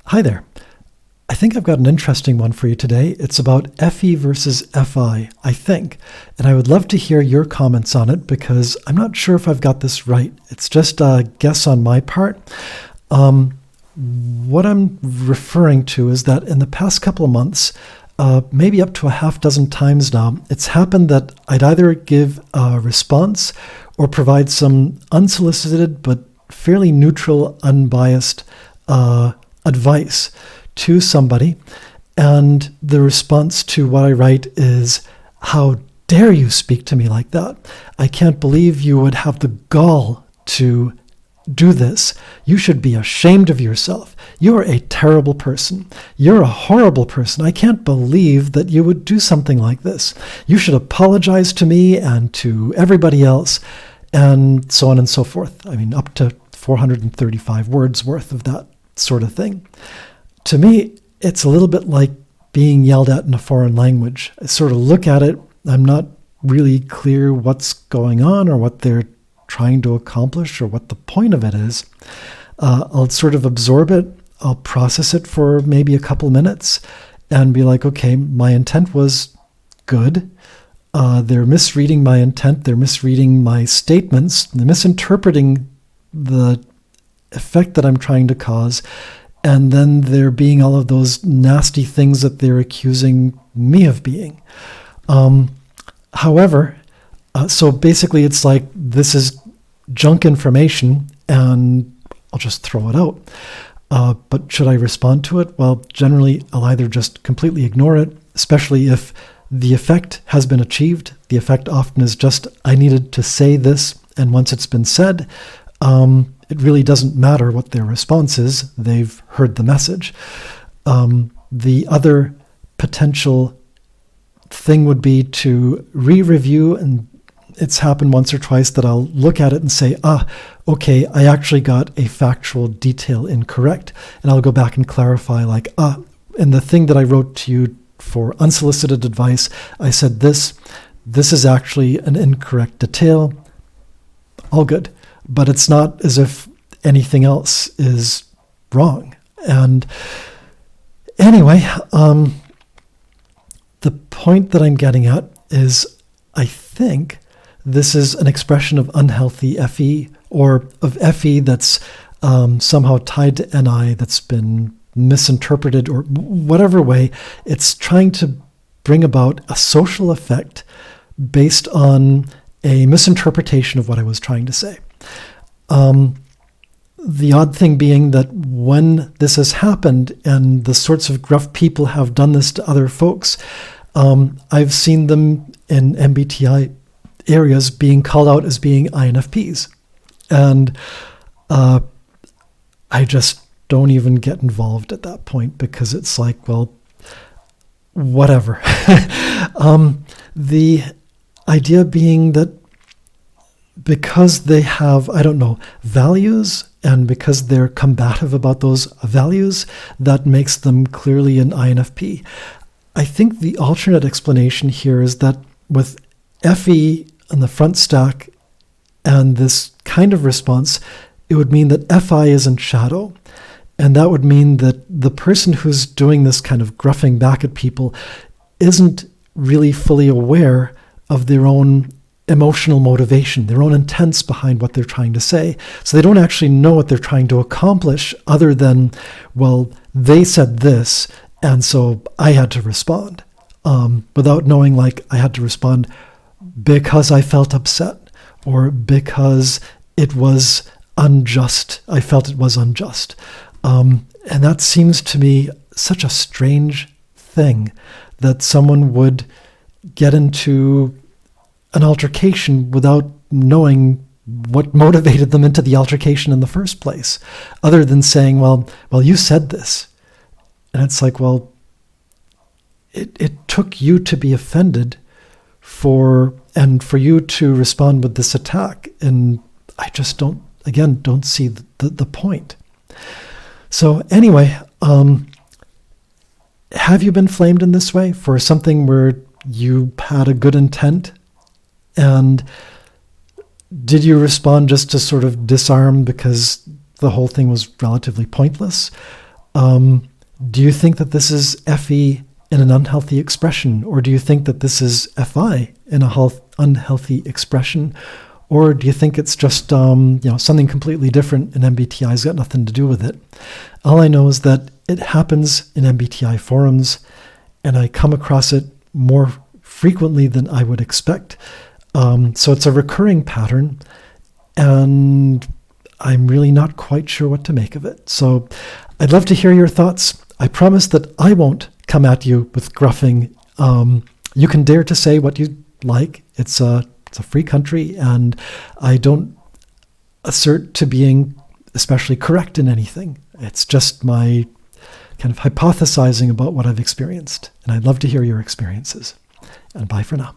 Hi there. I think I've got an interesting one for you today. It's about FE versus FI, I think. And I would love to hear your comments on it because I'm not sure if I've got this right. It's just a guess on my part. What I'm referring to is that in the past couple of months, maybe up to a half dozen times now, it's happened that I'd either give a response or provide some unsolicited but fairly neutral, unbiased advice to somebody, and the response to what I write is, "How dare you speak to me like that? I can't believe you would have the gall to do this. You should be ashamed of yourself. You're a terrible person. You're a horrible person. I can't believe that you would do something like this. You should apologize to me and to everybody else," and so on and so forth. I mean, up to 435 words worth of that sort of thing. To me, it's a little bit like being yelled at in a foreign language. I sort of look at it, I'm not really clear what's going on or what they're trying to accomplish or what the point of it is. I'll sort of absorb it, I'll process it for maybe a couple minutes and be like, okay, my intent was good. They're misreading my intent, they're misreading my statements, they're misinterpreting the effect that I'm trying to cause. And then there being all of those nasty things that they're accusing me of being. However, so basically it's like, this is junk information and I'll just throw it out. But should I respond to it? Well, generally I'll either just completely ignore it, especially if the effect has been achieved. The effect often is just, I needed to say this, and once it's been said, it really doesn't matter what their response is. They've heard the message. The other potential thing would be to re-review, and it's happened once or twice that I'll look at it and say, okay, I actually got a factual detail incorrect. And I'll go back and clarify like, in the thing that I wrote to you for unsolicited advice, I said this is actually an incorrect detail. All good. But it's not as if anything else is wrong. And anyway, the point that I'm getting at is, I think this is an expression of unhealthy FE, or of FE that's somehow tied to NI, that's been misinterpreted, or whatever way. It's trying to bring about a social effect based on a misinterpretation of what I was trying to say. The odd thing being that when this has happened and the sorts of gruff people have done this to other folks, I've seen them in MBTI areas being called out as being INFPs. And I just don't even get involved at that point because it's like, well, whatever. The idea being that because they have, values, and because they're combative about those values, that makes them clearly an INFP. I think the alternate explanation here is that with FE on the front stack and this kind of response, it would mean that FI is in shadow. And that would mean that the person who's doing this kind of gruffing back at people isn't really fully aware of their own emotional motivation, their own intents behind what they're trying to say. So they don't actually know what they're trying to accomplish other than, well, they said this, and so I had to respond. Without knowing, like, I had to respond because I felt upset or because it was unjust. I felt it was unjust. And that seems to me such a strange thing, that someone would get into an altercation without knowing what motivated them into the altercation in the first place, other than saying, well, you said this. And it's like, well, it took you to be offended for you to respond with this attack. And I just don't see the point. So anyway, have you been flamed in this way for something where you had a good intent? And did you respond just to sort of disarm because the whole thing was relatively pointless? Do you think that this is FE in an unhealthy expression? Or do you think that this is FI in a unhealthy expression? Or do you think it's just something completely different and MBTI's got nothing to do with it? All I know is that it happens in MBTI forums, and I come across it more frequently than I would expect. So it's a recurring pattern, and I'm really not quite sure what to make of it. So I'd love to hear your thoughts. I promise that I won't come at you with gruffing. You can dare to say what you like. It's a free country, and I don't assert to being especially correct in anything. It's just my kind of hypothesizing about what I've experienced. And I'd love to hear your experiences. And bye for now.